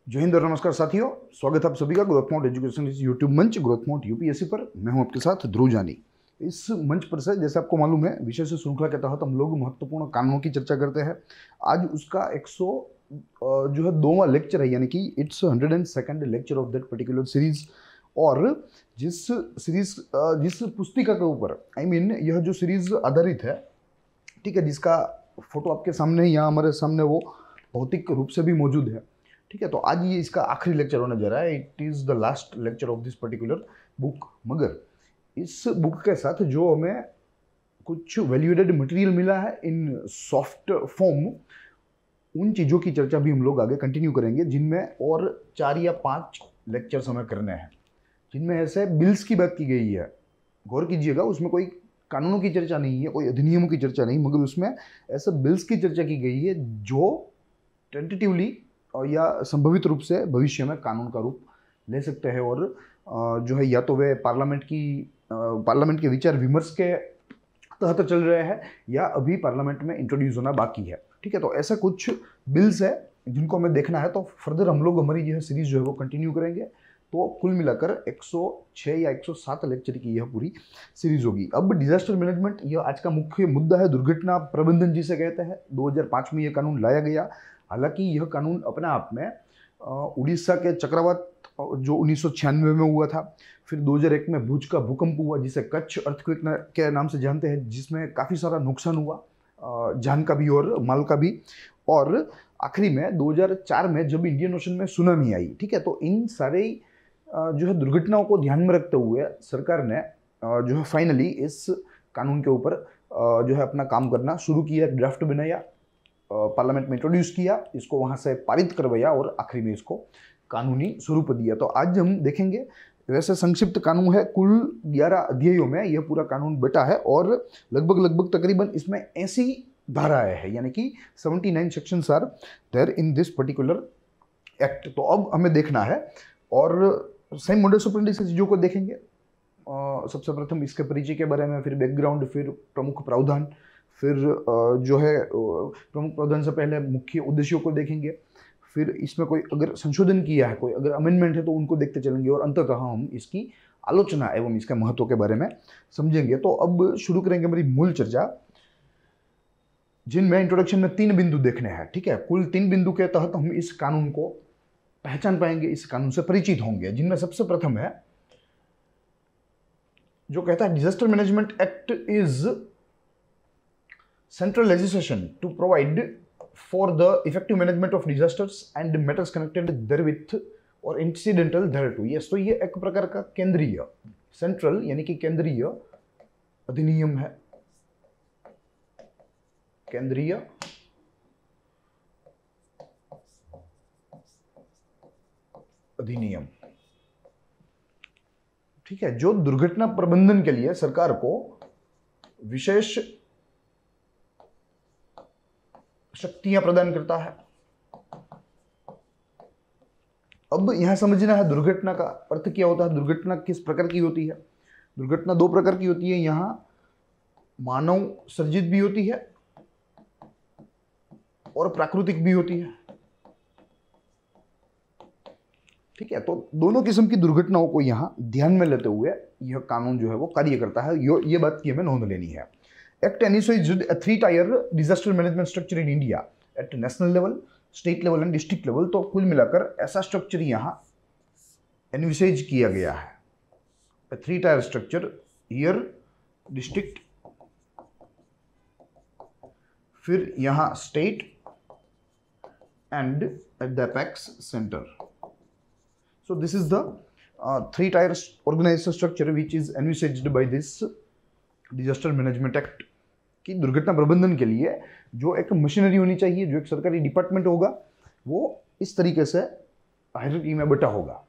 जय हिंद और नमस्कार साथियों, स्वागत है आप सभी का ग्रोथ माउंट एजुकेशन इस यूट्यूब मंच ग्रोथ माउंट यूपीएससी पर। मैं हूं आपके साथ ध्रुव जानी। इस मंच पर से जैसे आपको मालूम है विशेष श्रृंखला के तहत हम लोग महत्वपूर्ण कानूनों की चर्चा करते हैं। आज उसका 102वां लेक्चर है, यानी कि it's 102nd lecture of that particular series. और जिस पुस्तिका के ऊपर यह जो सीरीज आधारित है, ठीक है, जिसका फोटो आपके सामने ही यहाँ हमारे सामने वो भौतिक रूप से भी मौजूद है, ठीक है। तो आज ये इसका आखिरी लेक्चर होने जा रहा है। It is the last lecture of this particular book. मगर इस बुक के साथ जो हमें कुछ वैल्यूएडेड मटेरियल मिला है इन सॉफ्ट फॉर्म, उन चीज़ों की चर्चा भी हम लोग आगे कंटिन्यू करेंगे, जिनमें और 4 या 5 लेक्चर्स हमें करने हैं, जिनमें ऐसे बिल्स की बात की गई है। गौर कीजिएगा, उसमें कोई कानूनों की चर्चा नहीं है, कोई अधिनियमों की चर्चा नहीं, मगर उसमें ऐसे बिल्स की चर्चा की गई है जो टेंटेटिवली या संभवित रूप से भविष्य में कानून का रूप ले सकते हैं। और जो है या तो वे पार्लियामेंट के विचार विमर्श के तहत चल रहे हैं या अभी पार्लियामेंट में इंट्रोड्यूस होना बाकी है, ठीक है। तो ऐसा कुछ बिल्स है जिनको हमें देखना है। तो फर्दर हम लोग हमारी यह सीरीज जो है वो कंटिन्यू करेंगे। तो कुल मिलाकर 106 या 107 लेक्चर की यह पूरी सीरीज होगी। अब डिजास्टर मैनेजमेंट यह आज का मुख्य मुद्दा है। दुर्घटना प्रबंधन जिसे कहते हैं, 2005 में यह कानून लाया गया। हालांकि यह कानून अपने आप में उड़ीसा के चक्रवात जो 1996 में हुआ था, फिर 2001 में भुज का भूकंप हुआ जिसे कच्छ अर्थक्वेक के नाम से जानते हैं, जिसमें काफ़ी सारा नुकसान हुआ, जान का भी और माल का भी। और आखिरी में 2004 में जब इंडियन ओशन में सुनामी आई, ठीक है। तो इन सारे जो है दुर्घटनाओं को ध्यान में रखते हुए सरकार ने जो है फाइनली इस कानून के ऊपर जो है अपना काम करना शुरू किया, ड्राफ्ट बनाया, पार्लियामेंट में इंट्रोड्यूस किया, इसको वहाँ से पारित करवाया और आखिरी में इसको कानूनी स्वरूप दिया। तो आज हम देखेंगे, वैसे संक्षिप्त कानून है, कुल 11 अध्यायों में यह पूरा कानून बटा है और लगभग तकरीबन इसमें 80 धाराएं हैं, यानी कि 79 sections are there in this particular act. तो अब हमें देखना है और सेम मोडस ऑपरेंडी से चीज़ों को देखेंगे। सबसे प्रथम इसके परिचय के बारे में, फिर बैकग्राउंड, फिर प्रमुख प्रावधान, फिर जो है प्रमुख प्रावधान से पहले मुख्य उद्देश्यों को देखेंगे, फिर इसमें कोई अगर संशोधन किया है, कोई अगर अमेंडमेंट है तो उनको देखते चलेंगे, और अंततः हम इसकी आलोचना एवं इसके महत्व के बारे में समझेंगे। तो अब शुरू करेंगे हमारी मूल चर्चा, जिनमें इंट्रोडक्शन में 3 बिंदु देखने हैं, ठीक है। कुल 3 बिंदु के तहत हम इस कानून को पहचान पाएंगे, इस कानून से परिचित होंगे, जिनमें सबसे प्रथम है जो कहता है disaster management act is central legislation to provide for the effective management of disasters and matters connected therewith or incidental thereto। yes, तो ये एक प्रकार का केंद्रीय, सेंट्रल यानी कि केंद्रीय अधिनियम है, केंद्रीय अधिनियम, ठीक है, जो दुर्घटना प्रबंधन के लिए सरकार को विशेष शक्तियां प्रदान करता है। अब यहां समझना है दुर्घटना का अर्थ क्या होता है, दुर्घटना किस प्रकार की होती है। दुर्घटना 2 प्रकार की होती है, यहां मानव सर्जित भी होती है और प्राकृतिक भी होती है, ठीक है। तो दोनों किस्म की दुर्घटनाओं को यहां ध्यान में लेते हुए यह कानून जो है वो कार्य करता है। ये बात की हमें नोंद लेनी है। Act envisaged a 3-tier disaster management structure in India at national level, state level and district level। तो कुल मिलाकर ऐसा स्ट्रक्चर यहाँ एनविसेज किया गया है, a 3-tier structure here, district, फिर यहाँ state and at the apex centre. So this is the 3-tier organization structure which is envisaged by this disaster management act. की दुर्घटना प्रबंधन के लिए जो एक मशीनरी होनी चाहिए, जो एक सरकारी डिपार्टमेंट होगा, वो इस तरीके से हायरार्की में बटा होगा।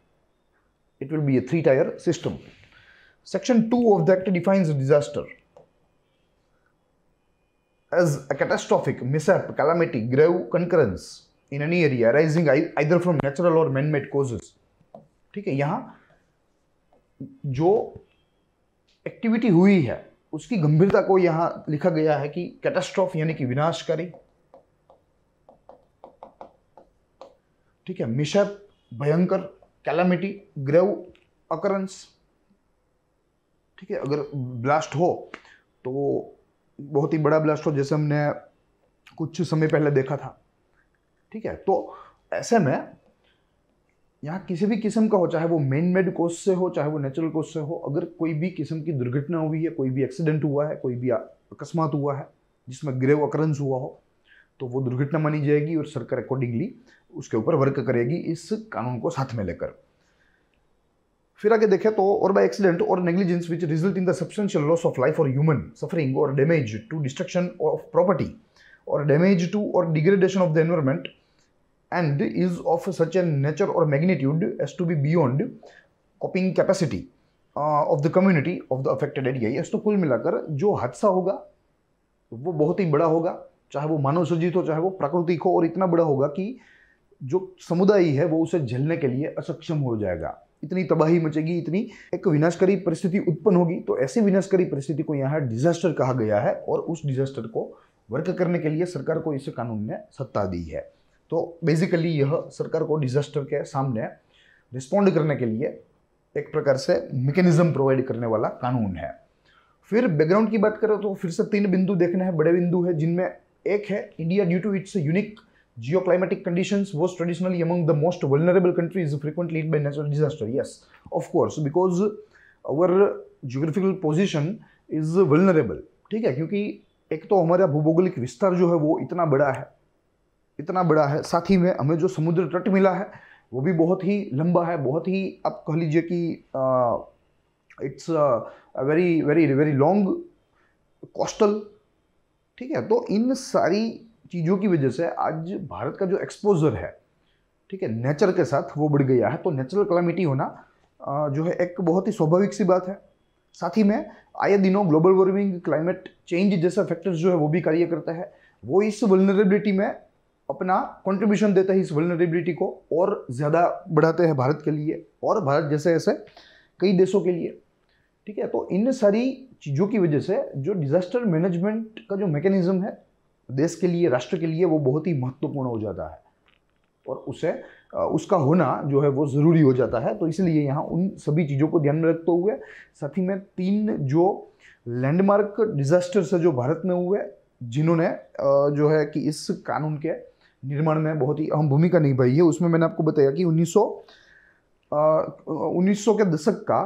It will be a 3-tier system. Section 2 of the act defines disaster as a catastrophic mishap, calamity, grave concurrence in any area arising either from natural or man made causes, ठीक है। यहां जो activity हुई है उसकी गंभीरता को यहां लिखा गया है कि कैटास्ट्रोफ यानी कि विनाशकारी, ठीक है, मिशप भयंकर कैलामिटी, ग्रेव अकरेंस, ठीक है, अगर ब्लास्ट हो तो बहुत ही बड़ा ब्लास्ट हो, जैसे हमने कुछ समय पहले देखा था, ठीक है। तो ऐसे में यहाँ किसी भी किस्म का हो, चाहे वो मैन मेड कॉज से हो, चाहे वो नेचुरल कॉज से हो, अगर कोई भी किस्म की दुर्घटना हुई है, कोई भी एक्सीडेंट हुआ है, कोई भी अकस्मात हुआ है जिसमें ग्रेव अकरेंस हुआ हो, तो वो दुर्घटना मानी जाएगी और सरकार अकॉर्डिंगली उसके ऊपर वर्क करेगी इस कानून को साथ में लेकर। फिर आगे देखें तो, or by accident or negligence which result in the substantial loss of life or human suffering or damage to destruction of property or damage to or degradation of the environment and is of such a nature or magnitude as to be beyond coping capacity of the community of the affected area। yes, तो कुल मिलाकर जो हादसा होगा वो बहुत ही बड़ा होगा, चाहे वो मानव सृजित हो, चाहे वो प्राकृतिक हो, और इतना बड़ा होगा कि जो समुदाय है वो उसे झेलने के लिए असक्षम हो जाएगा। इतनी तबाही मचेगी, इतनी एक विनाशकारी परिस्थिति उत्पन्न होगी। तो ऐसी विनाशकारी परिस्थिति को यहाँ डिजास्टर कहा गया है, और उस डिजास्टर को वर्क करने के लिए सरकार को इस कानून ने सत्ता दी है। तो बेसिकली यह सरकार को डिजास्टर के सामने रिस्पॉन्ड करने के लिए एक प्रकार से मैकेनिज्म प्रोवाइड करने वाला कानून है। फिर बैकग्राउंड की बात करें तो फिर से 3 बिंदु देखने हैं, बड़े बिंदु है, जिनमें एक है India due to its unique geoclimatic conditions was traditionally among the most vulnerable countries frequently hit by natural disaster. Yes, of course, because our geographical position is vulnerable, ठीक है, क्योंकि एक तो हमारा भूभौगोलिक विस्तार जो है वो इतना बड़ा है, साथ ही में हमें जो समुद्र तट मिला है वो भी बहुत ही लंबा है, बहुत ही, आप कह लीजिए कि it's very very very long coastal, ठीक है। तो इन सारी चीज़ों की वजह से आज भारत का जो एक्सपोजर है, ठीक है, नेचर के साथ वो बढ़ गया है। तो नेचुरल कैलामिटी होना जो है एक बहुत ही स्वाभाविक सी बात है। साथ ही में आए दिनों ग्लोबल वार्मिंग, क्लाइमेट चेंज जैसा फैक्टर्स जो है वो भी कार्य करता है, वो इस वल्नरेबिलिटी में अपना कंट्रीब्यूशन देते हैं, इस वल्नरेबिलिटी को और ज़्यादा बढ़ाते हैं भारत के लिए और भारत जैसे ऐसे कई देशों के लिए, ठीक है। तो इन सारी चीज़ों की वजह से जो डिजास्टर मैनेजमेंट का जो मैकेनिज्म है देश के लिए, राष्ट्र के लिए, वो बहुत ही महत्वपूर्ण हो जाता है और उसका होना जो है वो ज़रूरी हो जाता है। तो इसलिए यहाँ उन सभी चीज़ों को ध्यान में रखते हुए साथ ही में 3 जो लैंडमार्क डिजास्टर्स है जो भारत में हुए, जिन्होंने जो है कि इस कानून के निर्माण में बहुत ही अहम भूमिका निभाई है, उसमें मैंने आपको बताया कि 1900 के दशक का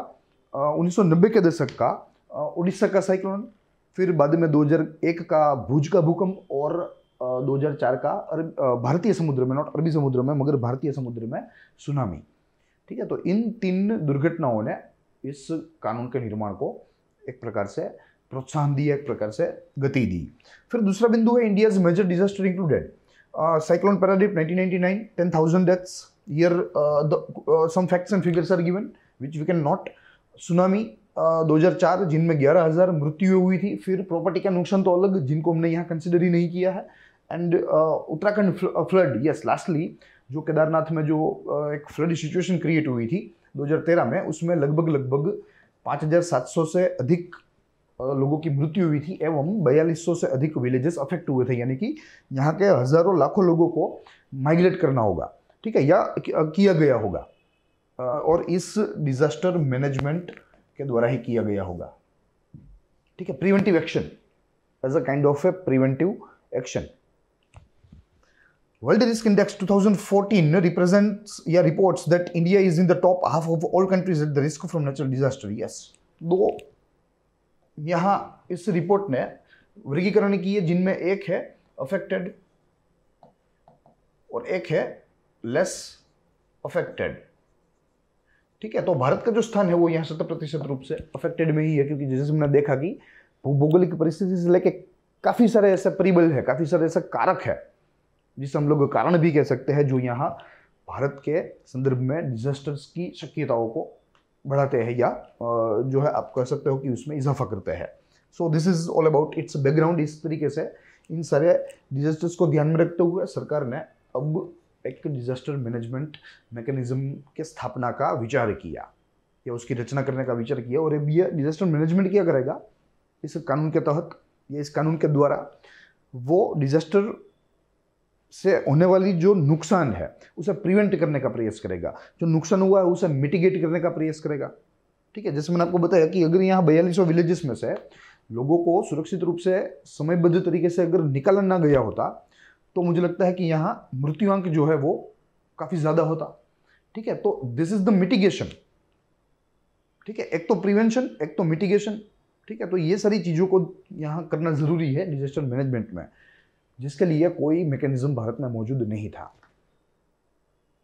1990 के दशक का उड़ीसा का साइक्लोन, फिर बाद में 2001 का भुज का भूकंप और 2004 का भारतीय समुद्र में, नॉट अरबी समुद्र में मगर भारतीय समुद्र में सुनामी, ठीक है। तो इन 3 दुर्घटनाओं ने इस कानून के निर्माण को एक प्रकार से प्रोत्साहन दिया, एक प्रकार से गति दी। फिर दूसरा बिंदु है India's major disaster included cyclone Paradip 1999, 10,000 deaths year, some facts and figures are given which we can not. Tsunami 2004 जिनमें 11,000 मृत्यु हुई थी। फिर प्रॉपर्टी का नुकसान तो अलग, जिनको हमने यहाँ कंसिडर ही नहीं किया है। And Uttarakhand flood, yes, lastly जो केदारनाथ में जो एक फ्लड सिचुएशन क्रिएट हुई थी 2013 में, उसमें लगभग 5,700 से अधिक लोगों की मृत्यु हुई थी एवं 4200 से अधिक विलेजेस अफेक्ट हुए थे, यानी कि यहाँ के हजारों लाखों लोगों को माइग्रेट करना होगा, ठीक है, या किया गया होगा और इस डिजास्टर मैनेजमेंट के द्वारा ही किया गया होगा, ठीक है। Preventive action as a kind of a preventive action. World risk index 2014 represents या reports that India is in the top half of all countries at the risk from natural disaster. Yes, दो यहाँ इस report ने वर्गीकरण की है, जिनमें एक है अफेक्टेड और एक है लेस अफेक्टेड, ठीक है। तो भारत का जो स्थान है वो यहाँ 70% रूप से अफेक्टेड में ही है, क्योंकि जैसे हमने देखा कि भौगोलिक परिस्थिति से लेके काफी सारे ऐसे परिबल है, काफी सारे ऐसे कारक है, जिसे हम लोग कारण भी कह सकते हैं, जो यहाँ भारत के संदर्भ में डिजास्टर्स की शक्यताओं को बढ़ाते हैं या जो है आप कह सकते हो कि उसमें इजाफा करते हैं। So this is all about it's background. इस तरीके से इन सारे डिजास्टर्स को ध्यान में रखते हुए सरकार ने अब एक डिजास्टर मैनेजमेंट मैकेनिज्म के स्थापना का विचार किया या उसकी रचना करने का विचार किया। और ये डिजास्टर मैनेजमेंट क्या करेगा इस कानून के तहत या इस कानून के द्वारा, वो डिजास्टर से होने वाली जो नुकसान है उसे प्रिवेंट करने का प्रयास करेगा, जो नुकसान हुआ है उसे मिटिगेट करने का प्रयास करेगा। ठीक है, जैसे मैंने आपको बताया कि अगर यहाँ 4200 विलेजेस में से लोगों को सुरक्षित रूप से समयबद्ध तरीके से अगर निकाला ना गया होता तो मुझे लगता है कि यहाँ मृत्युआंक जो है वो काफी ज्यादा होता। ठीक है, तो दिस इज द मिटिगेशन। ठीक है, एक तो प्रिवेंशन, एक तो मिटिगेशन। ठीक है, तो ये सारी चीजों को यहाँ करना जरूरी है डिजास्टर मैनेजमेंट में, जिसके लिए कोई मैकेनिज्म भारत में मौजूद नहीं था।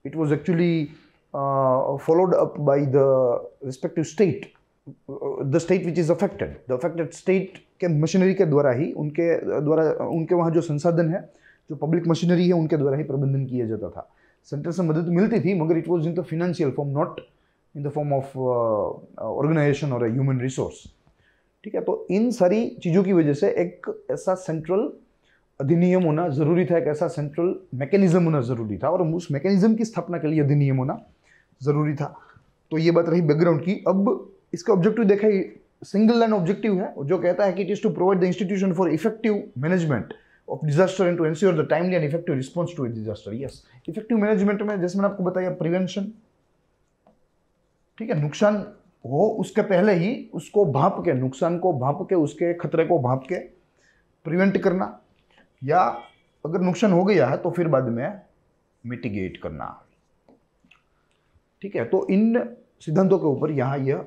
It was actually followed up by the respective state, the state which is affected, the affected state के मशीनरी के द्वारा ही, उनके वहाँ जो संसाधन है, जो पब्लिक मशीनरी है, उनके द्वारा ही प्रबंधन किया जाता था। सेंटर से मदद मिलती थी मगर it was in the financial form, not in the form of organisation or human resource. ठीक है, तो इन सारी चीज़ों की वजह से एक ऐसा सेंट्रल अधिनियम होना जरूरी था, एक ऐसा सेंट्रल मैकेनिज्म होना जरूरी था, और उस मैकेनिज्म की स्थापना के लिए अधिनियम होना जरूरी था। तो ये बात रही बैकग्राउंड की। अब इसका ऑब्जेक्टिव देखा, सिंगल लाइन ऑब्जेक्टिव है जो कहता है कि it is to provide the institution for effective management of disaster and to ensure the timely and effective response to a disaster. Yes, effective management में जैसे मैंने आपको बताया प्रिवेंशन। ठीक है, नुकसान हो उसके पहले ही उसको भांप के, नुकसान को भांप के, उसके खतरे को भांप के प्रिवेंट करना, या अगर नुकसान हो गया है तो फिर बाद में मिटिगेट करना। ठीक है, तो इन सिद्धांतों के ऊपर यहाँ यह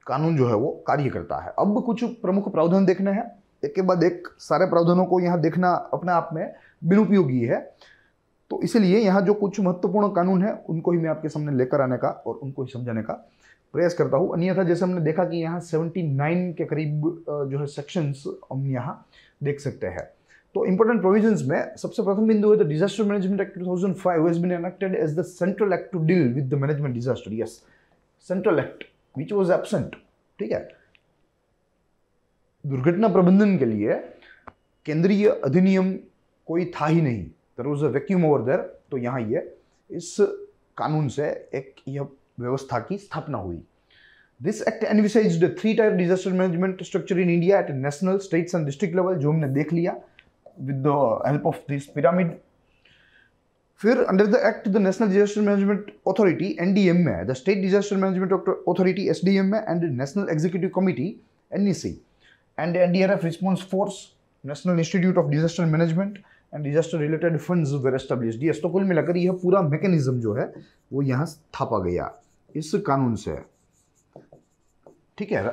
कानून जो है वो कार्य करता है। अब कुछ प्रमुख प्रावधान देखने हैं, एक के बाद एक सारे प्रावधानों को यहाँ देखना अपने आप में बिनुपयोगी है। तो इसलिए यहाँ जो कुछ महत्वपूर्ण कानून है उनको ही मैं आपके सामने लेकर आने का और उनको ही समझाने का प्रयास करता हूँ। अन्यथा जैसे हमने देखा कि यहाँ 79 के करीब जो है सेक्शंस हम यहाँ देख सकते हैं। तो इंपॉर्टेंट प्रोविजंस में सबसे प्रथम बिंदु है the disaster management act 2005 has been enacted as the central act to deal with the management disaster. Yes, central act which was absent. ठीक है, दुर्घटना प्रबंधन के लिए केंद्रीय अधिनियम कोई था ही नहीं, there was a vacuum over there. तो यहाँ ये इस कानून से एक यह व्यवस्था की स्थापना हुई। This act envisaged a three-tier disaster management structure in India at national, states and district level, जो हमने देख लिया with the help of this pyramid. फिर under the act the National Disaster Management Authority NDMA, the State Disaster Management Authority SDMA and the National Executive Committee NEC and the NDRF Response Force, National Institute of Disaster Management and Disaster Related Funds were established. Yes, तो कुल मिलाकर यह पूरा mechanism जो है वो यहाँ स्थापा गया इस कानून से। ठीक है,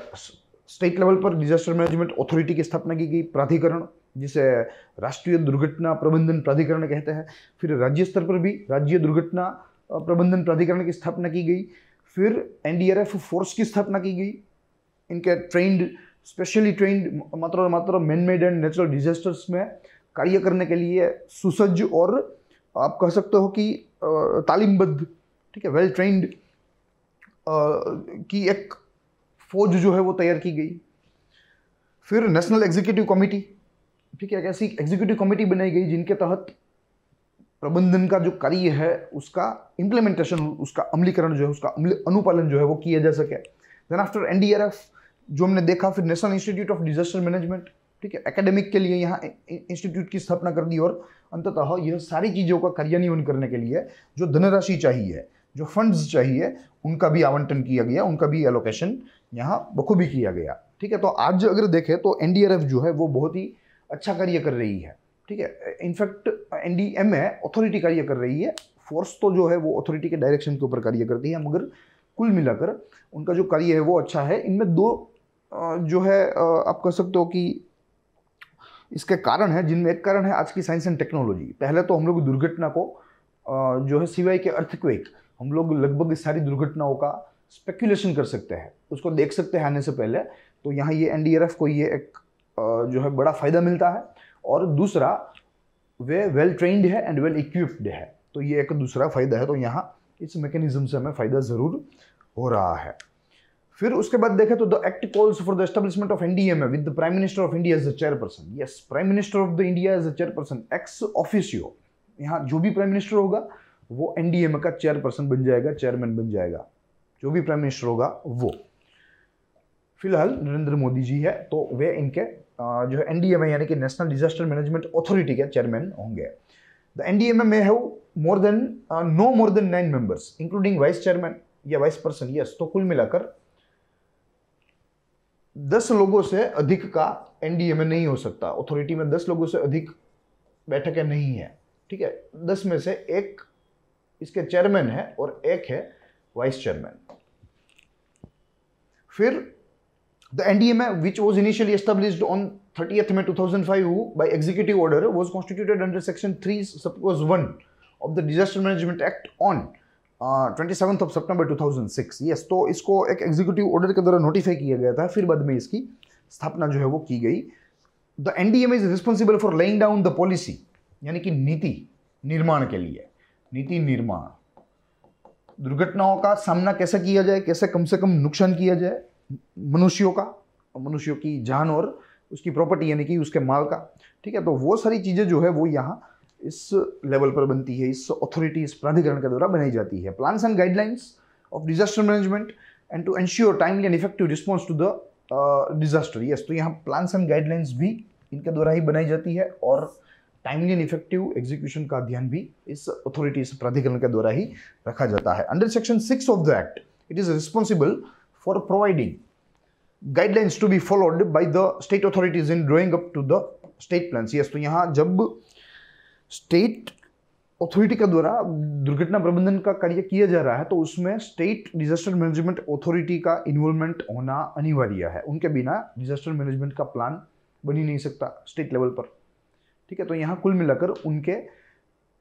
स्टेट लेवल पर डिजास्टर मैनेजमेंट अथॉरिटी की स्थापना की गई, प्राधिकरण जिसे राष्ट्रीय दुर्घटना प्रबंधन प्राधिकरण कहते हैं। फिर राज्य स्तर पर भी राज्य दुर्घटना प्रबंधन प्राधिकरण की स्थापना की गई। फिर एनडीआरएफ फोर्स की स्थापना की गई, इनके ट्रेंड, स्पेशली ट्रेंड मात्र man made and natural disasters में कार्य करने के लिए सुसज्ज और आप कह सकते हो कि तालीमबद्ध, ठीक है, वेल ट्रेंड की एक फौज जो है वो तैयार की गई। फिर नेशनल एग्जीक्यूटिव कमेटी, ठीक है, एक ऐसी एग्जीक्यूटिव कमेटी बनाई गई जिनके तहत प्रबंधन का जो कार्य है उसका इम्प्लीमेंटेशन, उसका अमलीकरण जो है, उसका अनुपालन जो है वो किया जा सके। देन आफ्टर एनडीआरएफ जो हमने देखा, फिर national institute of disaster management, ठीक है, एकेडमिक के लिए यहाँ इंस्टीट्यूट की स्थापना कर दी। और अंततः यह सारी चीज़ों का कार्यान्वयन करने के लिए जो धनराशि चाहिए, जो फंड्स चाहिए, उनका भी आवंटन किया गया, उनका भी एलोकेशन यहाँ बखूबी किया गया। ठीक है, तो आज अगर देखें तो एनडीआरएफ जो है वो बहुत ही अच्छा कार्य कर रही है। ठीक है, इनफैक्ट एनडीएमए अथॉरिटी कार्य कर रही है, फोर्स तो जो है वो अथॉरिटी के डायरेक्शन के ऊपर कार्य करती है, मगर कुल मिलाकर उनका जो कार्य है वो अच्छा है। इनमें दो जो है आप कह सकते हो कि इसके कारण है, जिनमें एक कारण है आज की साइंस एंड टेक्नोलॉजी। पहले तो हम लोग दुर्घटना को जो है सिवाय के अर्थक्वेक, हम लोग लगभग सारी दुर्घटनाओं का स्पेकुलेशन कर सकते हैं, उसको देख सकते हैं आने से पहले। तो यहाँ ये एनडीआरएफ को ये एक जो है बड़ा फायदा मिलता है। और दूसरा, वे वेल ट्रेंड है एंड वेल इक्विप्ड है, तो ये एक दूसरा फायदा है। तो यहाँ इस मैकेनिज्म से हमें फायदा जरूर हो रहा है। फिर उसके बाद देखें तो the act calls for the establishment of NDMA with the prime minister of India as the chairperson. Yes, prime minister of the India as the chairperson, ex officio. यहाँ जो भी प्राइम मिनिस्टर होगा वो एनडीएमए का chairperson बन जाएगा, chairman बन जाएगा, जो भी प्राइम मिनिस्टर होगा वो। फिलहाल नरेंद्र मोदी जी है, तो वे इनके जो है एनडीएमए यानी कि नेशनल डिजास्टर मैनेजमेंट अथॉरिटी के चेयरमैन होंगे। The NDMA may have no more than 9 members, including vice chairman या वाइस पर्सन. यस, तो कुल मिलाकर 10 लोगों से अधिक का NDMA नहीं हो सकता. अथॉरिटी में 10 लोगों से अधिक बैठकें नहीं है. ठीक है, 10 में से एक इसके चेयरमैन है और एक है वाइस चेयरमैन. फिर the NDMA, which was initially established on 30th May 2005 by executive order, was constituted under section 3 subclause 1 of the Disaster Management Act on 27th of September 2006. yes, तो इसको एक एग्जीक्यूटिव ऑर्डर के द्वारा notify किया गया था, फिर बाद में इसकी स्थापना जो है वो की गई. The NDMA is responsible for laying down the policy, यानी कि नीति निर्माण के लिए. नीति निर्माण, दुर्घटनाओं का सामना कैसे किया जाए, कैसे कम से कम नुकसान किया जाए मनुष्यों की जान और उसकी प्रॉपर्टी यानी कि उसके माल का. ठीक है, तो वो सारी चीज़ें जो है वो यहाँ इस लेवल पर बनती है, इस अथॉरिटी, इस प्राधिकरण के द्वारा बनाई जाती है. Plans and guidelines of disaster management and to ensure timely and effective response to the disaster. Yes, तो यहाँ प्लान्स एंड गाइडलाइंस भी इनके द्वारा ही बनाई जाती है और टाइमली एंड इफेक्टिव एग्जीक्यूशन का ध्यान भी इस अथॉरिटी, इस प्राधिकरण के द्वारा ही रखा जाता है. Under section 6 of the act, it is responsible for providing guidelines to be followed by the state authorities in drawing up to the state plans. yes, तो यहाँ जब स्टेट अथॉरिटी के द्वारा दुर्घटना प्रबंधन का कार्य किया जा रहा है तो उसमें स्टेट डिजास्टर मैनेजमेंट अथॉरिटी का इन्वॉल्वमेंट होना अनिवार्य है. उनके बिना डिजास्टर मैनेजमेंट का प्लान बन ही नहीं सकता स्टेट लेवल पर. ठीक है, तो यहाँ कुल मिलाकर उनके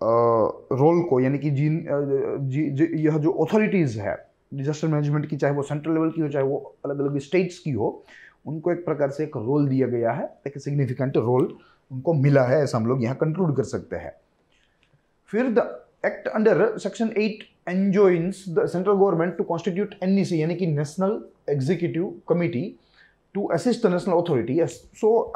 रोल को, यानी कि यह जो अथॉरिटीज़ है डिजास्टर मैनेजमेंट की, चाहे वो सेंट्रल लेवल की हो चाहे वो अलग अलग स्टेट्स की हो, उनको एक प्रकार से एक रोल दिया गया है, एक सिग्निफिकेंट रोल उनको मिला है, ऐसा हम लोग यहाँ कंक्लूड कर सकते हैं. फिर the act under section 8 enjoins the central government to constitute NEC, यानी कि national executive committee, to assist the national authority. Yes, so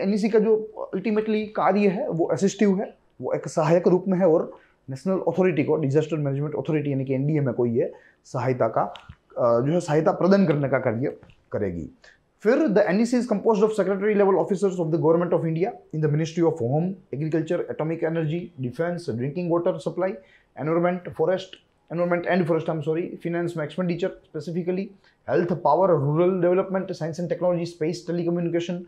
NEC का जो अल्टीमेटली कार्य है वो असिस्टिव है, वो एक सहायक रूप में है और नेशनल अथॉरिटी को, डिजास्टर मैनेजमेंट अथॉरिटी यानी कि NDMA को ये सहायता का जो है सहायता प्रदान करने का कार्य करेगी. फिर the NEC is composed of secretary level officers of the government of India in the ministry of home, agriculture, atomic energy, defence, drinking water supply, environment and forest, finance में expenditure specifically, health, power, rural development, science and technology, space, telecommunication,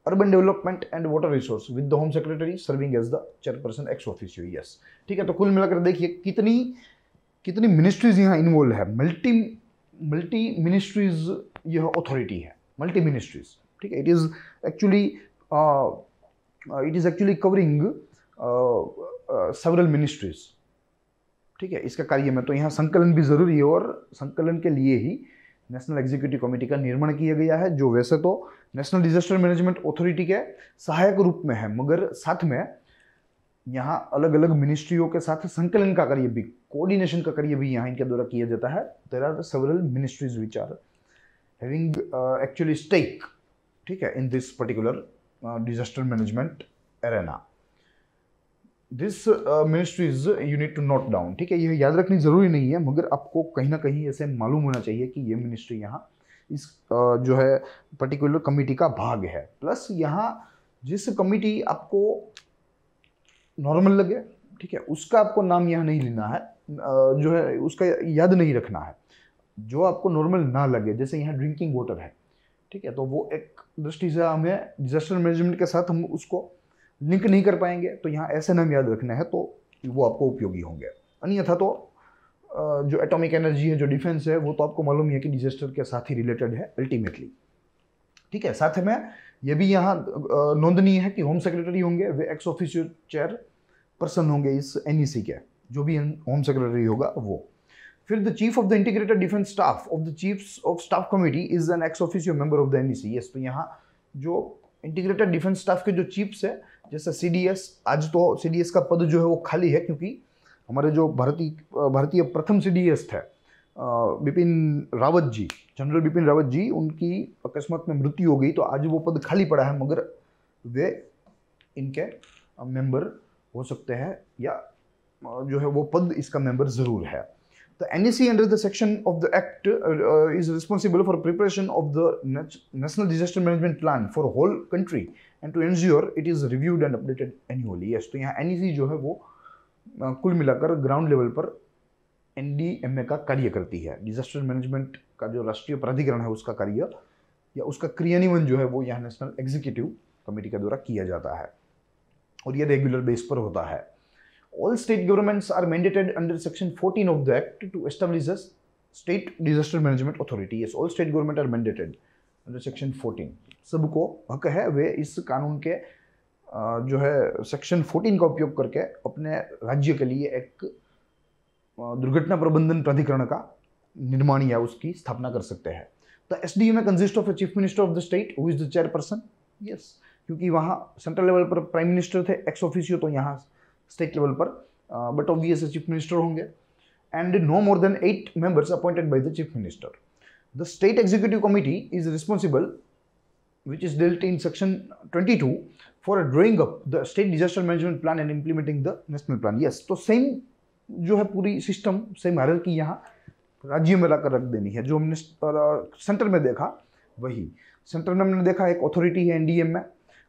urban development and water resource, with the home secretary serving as the chairperson ex officio. Yes, ठीक है, तो कुल मिलाकर देखिए कितनी ministries यहाँ involve है. मल्टी मिनिस्ट्रीज यह अथॉरिटी है, मल्टी मिनिस्ट्रीज. ठीक है, it is actually covering several ministries. ठीक है, इसका कार्य में तो यहाँ संकलन भी जरूरी है और संकलन के लिए ही नेशनल एग्जीक्यूटिव कमेटी का निर्माण किया गया है, जो वैसे तो नेशनल डिजास्टर मैनेजमेंट अथॉरिटी के सहायक रूप में है, मगर साथ में यहाँ अलग अलग मिनिस्ट्रियों के साथ संकलन का कार्य भी, कोऑर्डिनेशन का कार्य भी यहाँ इनके द्वारा किया जाता है. There are several ministries which are having actually stake, ठीक है, in this particular disaster management arena. This ministries you need to note down. ठीक है, यह याद रखनी जरूरी नहीं है, मगर आपको कहीं ना कहीं ऐसे मालूम होना चाहिए कि ये मिनिस्ट्री यहाँ इस जो है पर्टिकुलर कमिटी का भाग है. प्लस यहाँ जिस कमिटी आपको नॉर्मल लगे, ठीक है, उसका आपको नाम यहाँ नहीं लेना है, जो है उसका याद नहीं रखना है. जो आपको नॉर्मल ना लगे, जैसे यहाँ ड्रिंकिंग वाटर है, ठीक है, तो वो एक दृष्टि से हमें डिजास्टर मैनेजमेंट के साथ हम उसको लिंक नहीं कर पाएंगे, तो यहाँ ऐसे नाम याद रखना है, तो वो आपको उपयोगी होंगे. अन्यथा तो जो एटॉमिक एनर्जी है, जो डिफेंस है, वो तो आपको मालूम ही है कि डिजास्टर के साथ ही रिलेटेड है अल्टीमेटली. ठीक है, साथ में ये भी यहाँ नोंदनीय है कि होम सेक्रेटरी होंगे, वे एक्स ऑफिशियो चेयर पर्सन होंगे इस NEC के, जो भी होम सेक्रेटरी होगा वो. फिर the chief of the integrated defence staff of the chiefs of staff committee is an ex officio member of the NEC. Yes, तो यहाँ जो इंटीग्रेटेड डिफेंस स्टाफ के जो चीफ्स है, जैसे CDS, आज तो CDS का पद जो है वो खाली है, क्योंकि हमारे जो भारतीय प्रथम CDS थे बिपिन रावत जी, जनरल बिपिन रावत जी, उनकी अकस्मात में मृत्यु हो गई, तो आज वो पद खाली पड़ा है, मगर वे इनके मेंबर हो सकते हैं, या जो है वो पद इसका मेंबर जरूर है. The NEC under the section of the Act is responsible for preparation of the National Disaster Management Plan for whole country and to ensure it is reviewed and updated annually. Yes, तो यहाँ NEC जो है वो कुल मिलाकर ground level पर NDMA का कार्य करती है। डिजास्टर मैनेजमेंट का जो राष्ट्रीय प्राधिकरण है उसका कार्य या उसका क्रियान्वयन जो है वो यहाँ नेशनल एग्जीक्यूटिव कमेटी के द्वारा किया जाता है और ये रेगुलर बेस पर होता है। All state governments are mandated under section 14 of the act to establish a state disaster management authority. Yes, all state government are mandated under section 14। सबको हक है वे इस कानून के जो है सेक्शन 14 का उपयोग करके अपने राज्य के लिए एक दुर्घटना प्रबंधन प्राधिकरण का निर्माण या उसकी स्थापना कर सकते हैं। The SDMA consist of a chief minister of the state who is the chairperson. Yes, क्योंकि वहाँ सेंट्रल लेवल पर प्राइम मिनिस्टर थे एक्स ऑफिशियो, तो यहाँ स्टेट लेवल पर बट ऑब्वियस चीफ मिनिस्टर होंगे। And no more than 8 members appointed by the chief minister. The state executive committee is responsible which is dealt in section 22 for drawing up the state disaster management plan and implementing the national plan. Yes, तो same जो है पूरी system same hierarchy यहाँ राज्य में लाकर रख देनी है। जो हमने सेंटर में देखा वही सेंटर में हमने देखा एक अथॉरिटी है एनडीएम में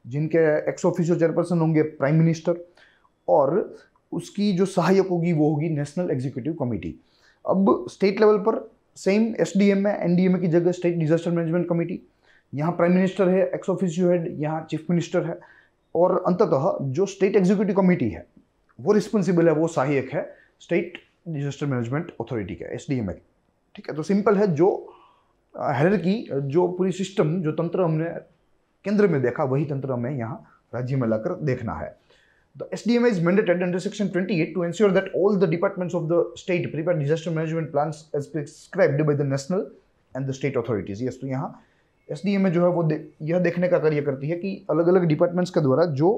जिनके एक्स ऑफिशियो चेयरपर्सन होंगे प्राइम मिनिस्टर और उसकी जो सहायक होगी वो होगी नेशनल एग्जीक्यूटिव कमेटी। अब स्टेट लेवल पर सेम एसडीएम में एनडीएम की जगह स्टेट डिजास्टर मैनेजमेंट कमेटी, यहाँ प्राइम मिनिस्टर है, एक्स ऑफिशियो हेड यहाँ चीफ मिनिस्टर है और अंततः जो स्टेट एग्जीक्यूटिव कमेटी है वो रिस्पॉन्सिबल है, वो सहायक है स्टेट डिजास्टर मैनेजमेंट अथॉरिटी का एसडीएम है। ठीक है, तो सिंपल है जो हायरार्की जो पूरी सिस्टम जो तंत्र हमने केंद्र में देखा वही तंत्र हमें यहाँ राज्य में लाकर देखना है। The SDMA is mandated under section 28 to ensure that all the departments of the state prepare disaster management plans as prescribed by the national and the state authorities. Yes, तो यहाँ SDMA जो है वो यह देखने का कार्य करती है कि अलग अलग डिपार्टमेंट्स के द्वारा जो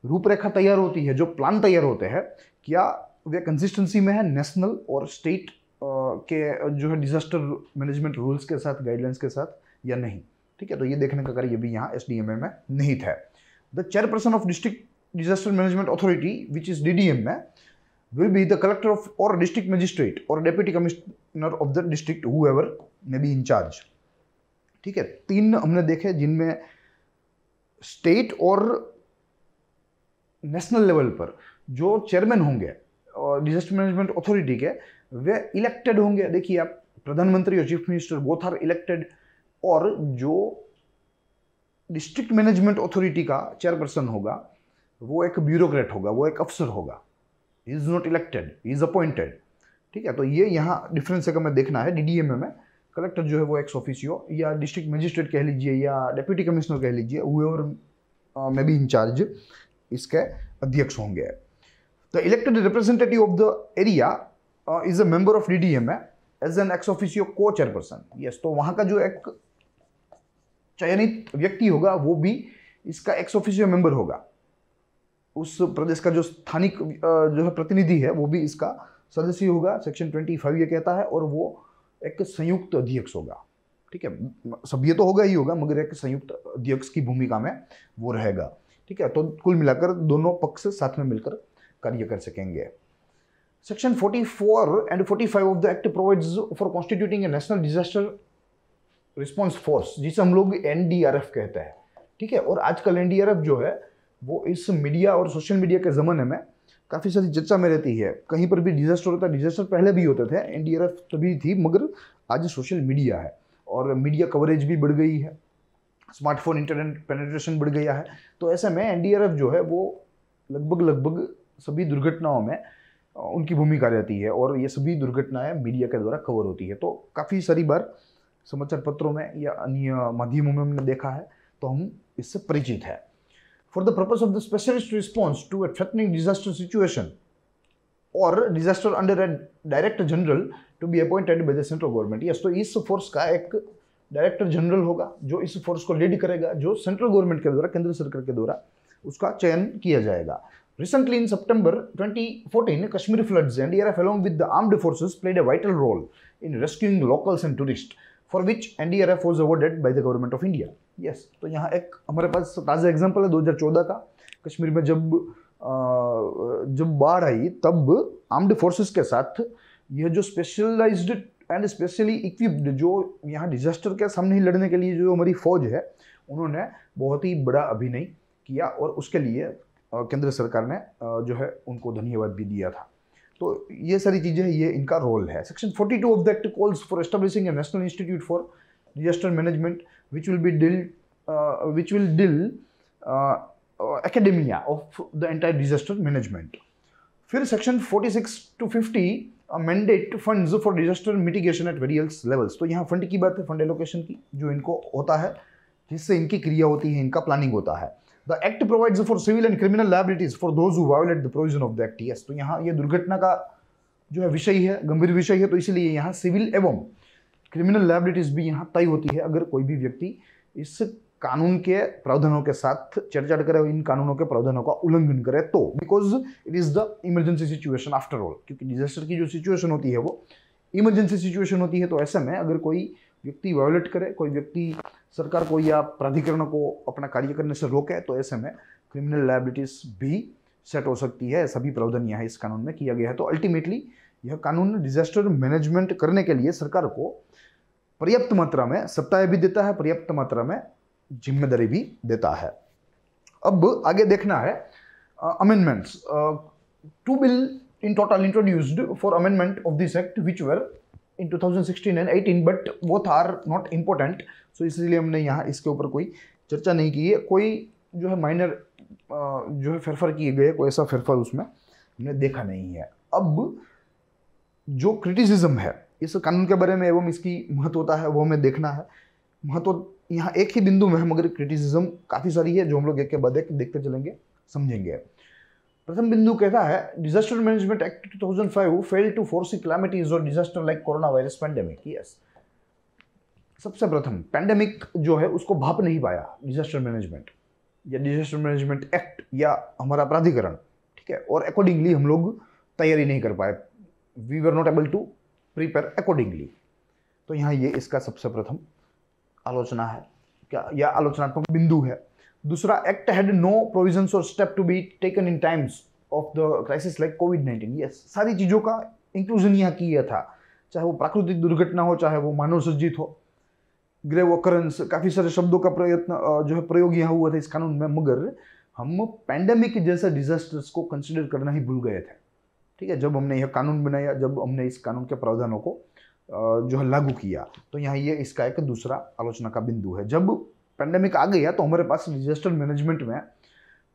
रूपरेखा तैयार होती है, जो प्लान तैयार होते हैं, क्या वे कंसिस्टेंसी में है नेशनल और स्टेट के जो है डिजास्टर मैनेजमेंट रूल्स के साथ, गाइडलाइंस के साथ या नहीं। ठीक है, तो ये देखने का कार्य भी यहाँ SDMA में निहित है। The chairperson of district disaster management authority which is DDMA will be the collector of or district magistrate or deputy commissioner of the district whoever may be in charge। ठीक है, 3 हमने देखे जिनमें स्टेट और national level पर जो chairman होंगे और डिजास्टर मैनेजमेंट अथॉरिटी के वे इलेक्टेड होंगे। देखिए आप, प्रधानमंत्री और chief minister both are elected और जो डिस्ट्रिक्ट मैनेजमेंट अथॉरिटी का चेयरपर्सन होगा वो एक ब्यूरोक्रेट होगा, वो एक अफसर होगा। He is not elected, he is appointed. ठीक है, तो ये यहाँ डिफरेंस हमें देखना है। डीडीएमए में कलेक्टर जो है वो एक्स ऑफिशियो या डिस्ट्रिक्ट मजिस्ट्रेट कह लीजिए या डेप्यूटी कमिश्नर कह लीजिए, हुएवर मे बी इंचार्ज, इसके अध्यक्ष होंगे। The elected representative of the area is a member of DDMA as an ex officio co chairperson. Yes, तो वहाँ का जो एक चयनित व्यक्ति होगा वो भी इसका एक्स ऑफिशियो मेंबर होगा। उस प्रदेश का जो स्थानिक जो है प्रतिनिधि है वो भी इसका सदस्य होगा। सेक्शन 25 ये कहता है, और वो एक संयुक्त अध्यक्ष होगा। ठीक है, सभ्य तो होगा ही होगा मगर एक संयुक्त अध्यक्ष की भूमिका में वो रहेगा। ठीक है, तो कुल मिलाकर दोनों पक्ष साथ में मिलकर कार्य कर सकेंगे। Section 44 and 45 of the act provides for constituting A national disaster response force, जिसे हम लोग एनडीआरएफ कहते हैं। ठीक है, और आजकल एनडीआरएफ जो है वो इस मीडिया और सोशल मीडिया के ज़माने में काफ़ी सारी चर्चा में रहती है। कहीं पर भी डिजास्टर होता है, डिजास्टर पहले भी होते थे, एनडीआरएफ तभी थी, मगर आज सोशल मीडिया है और मीडिया कवरेज भी बढ़ गई है, स्मार्टफोन इंटरनेट पेनिट्रेशन बढ़ गया है। तो ऐसे में एनडीआरएफ जो है वो लगभग सभी दुर्घटनाओं में उनकी भूमिका रहती है और ये सभी दुर्घटनाएं मीडिया के द्वारा कवर होती है। तो काफ़ी सारी बार समाचार पत्रों में या अन्य माध्यमों में हमने देखा है, तो हम इससे परिचित है। For the purpose of the specialist response to a threatening disaster situation or disaster under a director general to be appointed by the central government। yes, तो इस फोर्स का एक डायरेक्टर जनरल होगा जो इस फोर्स को लीड करेगा, जो सेंट्रल गवर्नमेंट के द्वारा, केंद्र सरकार के द्वारा उसका चयन किया जाएगा। Recently in September 2014, Kashmir floods, NDRF along with the armed forces played a vital role in rescuing locals and tourists, for which NDRF was awarded by the government of India। yes, तो यहाँ एक हमारे पास ताज़ा example है 2014 का। कश्मीर में जब बाढ़ आई तब आर्म्ड फोर्सेस के साथ यह जो स्पेशलाइज्ड एंड स्पेशली इक्विप्ड जो यहाँ डिजास्टर के सामने ही लड़ने के लिए जो हमारी फौज है, उन्होंने बहुत ही बड़ा अभिनय किया और उसके लिए केंद्र सरकार ने जो है उनको धन्यवाद भी दिया था। तो ये सारी चीज़ें, ये इनका रोल है। Section 42 of the act calls for establishing a national institute for disaster management which will deal academia of the entire disaster management. फिर section 46 to 50 mandate funds for disaster mitigation at various levels. तो यहाँ fund की बात है, fund allocation की, जो इनको होता है, जिससे इनकी क्रिया होती है, इनका प्लानिंग होता है। The act provides for civil and criminal liabilities for those who violate the provision of the act. Yes, तो यहाँ ये दुर्घटना का जो है विषय है, गंभीर विषय है, तो इसलिए यहाँ सिविल एवं क्रिमिनल लायबिलिटीज भी यहाँ तय होती है अगर कोई भी व्यक्ति इस कानून के प्रावधानों के साथ छेड़छाड़ करे, इन कानूनों के प्रावधानों का उल्लंघन करे तो, because it is the emergency situation after all, क्योंकि डिजास्टर की जो सिचुएशन होती है वो इमरजेंसी सिचुएशन होती है। तो ऐसे में अगर कोई व्यक्ति वायोलेट करे, कोई व्यक्ति सरकार को या प्राधिकरण को अपना कार्य करने से रोके, तो ऐसे में क्रिमिनल लायबिलिटीज भी सेट हो सकती है। सभी प्रावधान यहाँ इस कानून में किया गया है। तो अल्टीमेटली यह कानून डिजास्टर मैनेजमेंट करने के लिए सरकार को पर्याप्त मात्रा में सत्ताएं भी देता है, पर्याप्त मात्रा में जिम्मेदारी भी देता है। अब आगे देखना है amendments. 2 bill in total introduced for amendment of this act which were in 2016 and 18, but both are not important, so इसलिए हमने यहाँ इसके ऊपर कोई चर्चा नहीं की है। कोई जो है माइनर जो है फेरफार किए गए, कोई ऐसा फेरफार उसमें हमने देखा नहीं है। अब जो क्रिटिसिज्म है इस कानून के बारे में एवं इसकी महत्वता है, वो हमें देखना है। महत्व यहाँ एक ही बिंदु में है, मगर क्रिटिसिज्म काफ़ी सारी है, जो हम लोग एक के बाद एक देखते चलेंगे, समझेंगे। प्रथम बिंदु कहता है disaster management act 2005 fail to foresee calamities और disaster like corona virus pandemic. Yes, सबसे प्रथम पैंडेमिक जो है उसको भाप नहीं पाया डिजास्टर मैनेजमेंट या डिजास्टर मैनेजमेंट एक्ट या हमारा प्राधिकरण, ठीक है, और अकॉर्डिंगली हम लोग तैयारी नहीं कर पाए। We were not able to prepare accordingly. तो यहाँ ये इसका सबसे प्रथम आलोचना है क्या, या आलोचनात्मक बिंदु है। दूसरा, एक्ट हैड नो प्रोविजंस और step to be taken in times of the crisis like COVID. Yes, सारी चीज़ों का इंक्लूजन यहाँ किया था, चाहे वो प्राकृतिक दुर्घटना हो, चाहे वो मानव सृजित हो, ग्रेव ऑकरेंस, काफ़ी सारे शब्दों का प्रयत्न जो है प्रयोग यहाँ हुआ था इस कानून में, मगर हम पैंडेमिक जैसे डिजास्टर्स को कंसिडर करना ही भूल गए थे। ठीक है, जब हमने यह कानून बनाया, जब हमने इस कानून के प्रावधानों को जो है लागू किया, तो यहाँ ये इसका एक दूसरा आलोचना का बिंदु है। जब पैंडेमिक आ गया तो हमारे पास डिजास्टर मैनेजमेंट में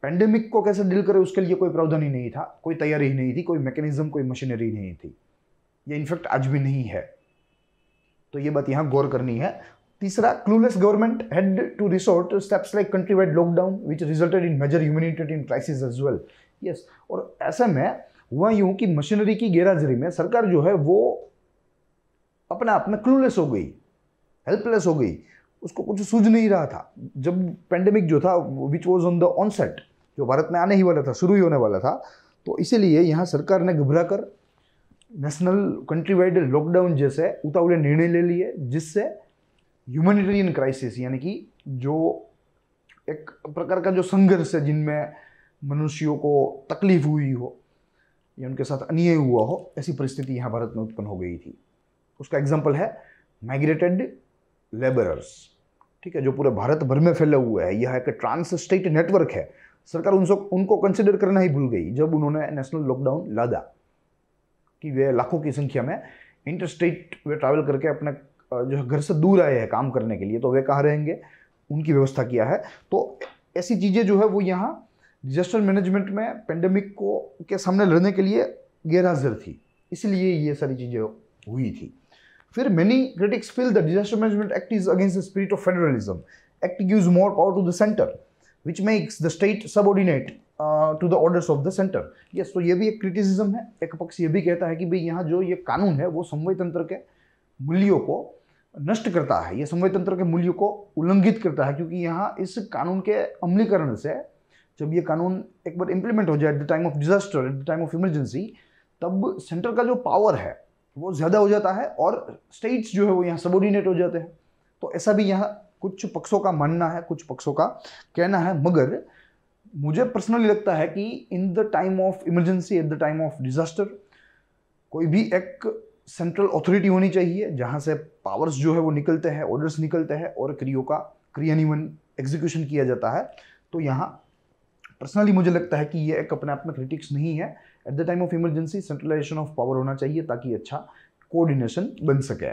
पैंडेमिक को कैसे डील करें उसके लिए कोई प्रावधान ही नहीं था, कोई तैयारी ही नहीं थी, कोई मैकेनिज्म, कोई मशीनरी नहीं थी। ये इनफैक्ट आज भी नहीं है, तो ये बात यहाँ गौर करनी है। तीसरा, clueless government had to resort steps like country wide lockdown which resulted in major humanitarian crisis as well. Yes, और ऐसे में हुआ यूं कि मशीनरी की गैरहाजिरी में सरकार जो है वो अपने आप में क्लूलेस हो गई, हेल्पलेस हो गई, उसको कुछ सूझ नहीं रहा था। जब पेंडेमिक जो था which was on the onset, जो भारत में आने ही वाला था, शुरू ही होने वाला था, तो इसीलिए यहाँ सरकार ने घबरा कर नेशनल कंट्री वाइड लॉकडाउन जैसे उतावले निर्णय ले लिए, जिससे ह्यूमैनिटेरियन क्राइसिस यानी कि जो एक प्रकार का जो संघर्ष है, जिनमें मनुष्यों को तकलीफ हुई हो या उनके साथ अन्याय हुआ हो, ऐसी परिस्थिति यहाँ भारत में उत्पन्न हो गई थी। उसका एग्जाम्पल है माइग्रेटेड लेबरर्स, ठीक है, जो पूरे भारत भर में फैले हुए हैं। यह एक ट्रांस स्टेट नेटवर्क है। सरकार उनको कंसिडर करना ही भूल गई जब उन्होंने नेशनल लॉकडाउन लादा, कि वे लाखों की संख्या में इंटर स्टेट वे ट्रैवल करके अपने जो है घर से दूर आए हैं काम करने के लिए, तो वे कहाँ रहेंगे, उनकी व्यवस्था किया है। तो ऐसी चीज़ें जो है वो यहाँ डिजास्टर मैनेजमेंट में पेंडेमिक को के सामने लड़ने के लिए गैरहाजिर थी, इसलिए ये सारी चीज़ें हुई थी। फिर many critics feel the Disaster Management Act is against the spirit of federalism. Act gives more power to the center, which makes the state subordinate to the orders of the center. Yes, तो ये भी एक criticism है। एक पक्ष ये भी कहता है कि भाई यहाँ जो ये कानून है वो संवैधानिक तंत्र के मूल्यों को नष्ट करता है, ये संवैधानिक तंत्र के मूल्यों को उल्लंघित करता है, क्योंकि यहाँ इस कानून के अमलीकरण से, जब ये कानून एक बार इम्प्लीमेंट हो जाए eight the time of disaster, eight the time of emergency, तब सेंटर का जो पावर है वो ज़्यादा हो जाता है और स्टेट्स जो है वो यहाँ सबऑर्डिनेट हो जाते हैं। तो ऐसा भी यहाँ कुछ पक्षों का मानना है, कुछ पक्षों का कहना है, मगर मुझे पर्सनली लगता है कि in the time of emergency, eight the time of disaster, कोई भी एक सेंट्रल अथॉरिटी होनी चाहिए जहाँ से पावर्स जो है वो निकलते हैं, ऑर्डर्स निकलते हैं और क्रियान्वयन एग्जीक्यूशन किया जाता है। तो यहाँ पर्सनली मुझे लगता है कि ये एक अपने आप में क्रिटिक्स नहीं है। At the time of emergency centralisation of power होना चाहिए ताकि अच्छा कोऑर्डिनेशन बन सके।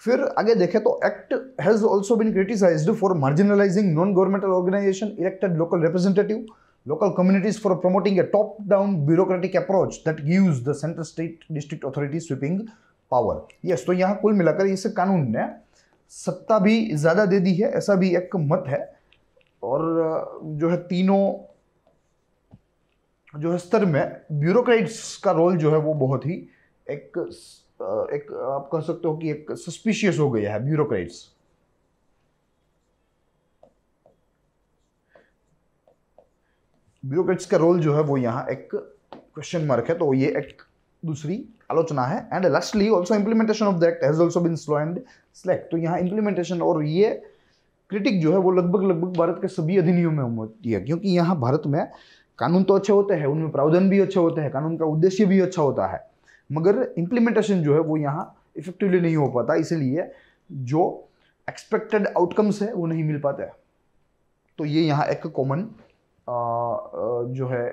फिर आगे देखें तो act has also been criticised for marginalising non governmental organisation, elected local representative, local communities for promoting a top-down bureaucratic approach that gives the central state district authorities sweeping power. Yes, तो यहाँ कुल मिलाकर इस कानून ने सत्ता भी ज़्यादा दे दी है, ऐसा भी एक मत है। और जो है तीनों जो है स्तर में ब्यूरोक्रेट्स का रोल जो है वो बहुत ही एक आप कह सकते हो कि एक सस्पिशियस हो गया है। ब्यूरोक्रेट्स का रोल जो है वो यहाँ एक क्वेश्चन मार्क है, तो ये एक दूसरी आलोचना है। And lastly also implementation of the act has also been slow and slack. तो यहाँ इम्प्लीमेंटेशन और ये क्रिटिक जो है वो लगभग भारत के सभी अधिनियमों में होती है, क्योंकि यहाँ भारत में कानून तो अच्छे होते हैं, उनमें प्रावधान भी अच्छे होते हैं, कानून का उद्देश्य भी अच्छा होता है, मगर इम्प्लीमेंटेशन जो है वो यहाँ इफेक्टिवली नहीं हो पाता, इसीलिए जो एक्सपेक्टेड आउटकम्स है वो नहीं मिल पाते। तो ये यहाँ एक कॉमन जो है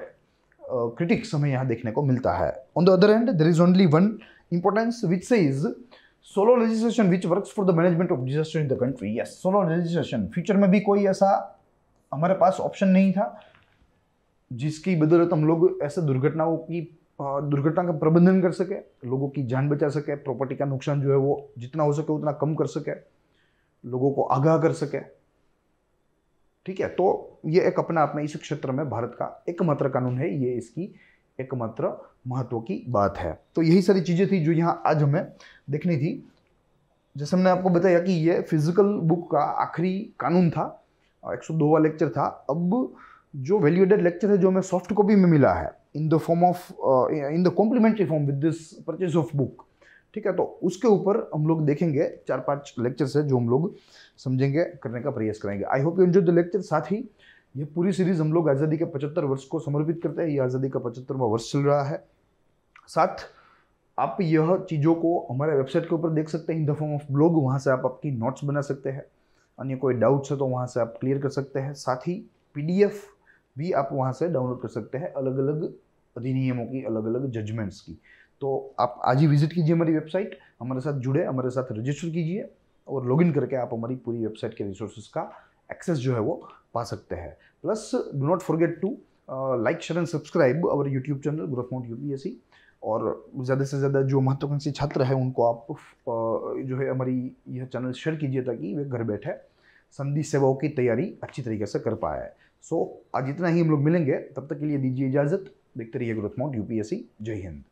क्रिटिक्स हमें यहाँ देखने को मिलता है। On the other hand there is only one importance which says solo legislation which works for the management of disaster in the country. Yes, solo legislation future में भी कोई ऐसा हमारे पास ऑप्शन नहीं था जिसकी बदौलत हम लोग ऐसे दुर्घटना का प्रबंधन कर सके, लोगों की जान बचा सके, प्रॉपर्टी का नुकसान जो है वो जितना हो सके उतना कम कर सके, लोगों को आगाह कर सके। ठीक है, तो ये एक अपने आप में इस क्षेत्र में भारत का एकमात्र कानून है, ये इसकी एकमात्र महत्व की बात है। तो यही सारी चीज़ें थी जो यहाँ आज हमें देखनी थी। जैसे हमने आपको बताया कि ये फिजिकल बुक का आखिरी कानून था, 102वां लेक्चर था। अब जो वैल्यू एडेड लेक्चर है जो हमें सॉफ्ट कॉपी में मिला है in the form of in the complimentary form with this purchase of book, ठीक है, तो उसके ऊपर हम लोग देखेंगे 4-5 लेक्चर्स है जो हम लोग समझेंगे, करने का प्रयास करेंगे। I hope you enjoy the lecture. साथ ही ये पूरी सीरीज हम लोग आज़ादी के 75 वर्ष को समर्पित करते हैं। ये आज़ादी का 75वां वर्ष चल रहा है। साथ आप यह चीज़ों को हमारे वेबसाइट के ऊपर देख सकते हैं इन द फॉर्म ऑफ ब्लॉग, वहाँ से आप आपकी नोट्स बना सकते हैं, अन्य कोई डाउट्स है तो वहाँ से आप क्लियर कर सकते हैं। साथ ही PDF भी आप वहाँ से डाउनलोड कर सकते हैं, अलग अलग अधिनियमों की, अलग अलग जजमेंट्स की। तो आप आज ही विजिट कीजिए हमारी वेबसाइट, हमारे साथ जुड़े, हमारे साथ रजिस्टर कीजिए और लॉगिन करके आप हमारी पूरी वेबसाइट के रिसोर्सेज का एक्सेस जो है वो पा सकते हैं। Plus do not forget to like, share and subscribe our YouTube channel growth mount UPSC। और ज़्यादा से ज़्यादा जो महत्वाकांक्षी छात्र हैं उनको आप जो है हमारी यह चैनल शेयर कीजिए ताकि वे घर बैठे संधि सेवाओं की तैयारी अच्छी तरीके से कर पाए। सो आज इतना ही हम लोग मिलेंगे, तब तक के लिए दीजिए इजाज़त। देखते रहिए ग्रोथ माउंट UPSC। जय हिंद।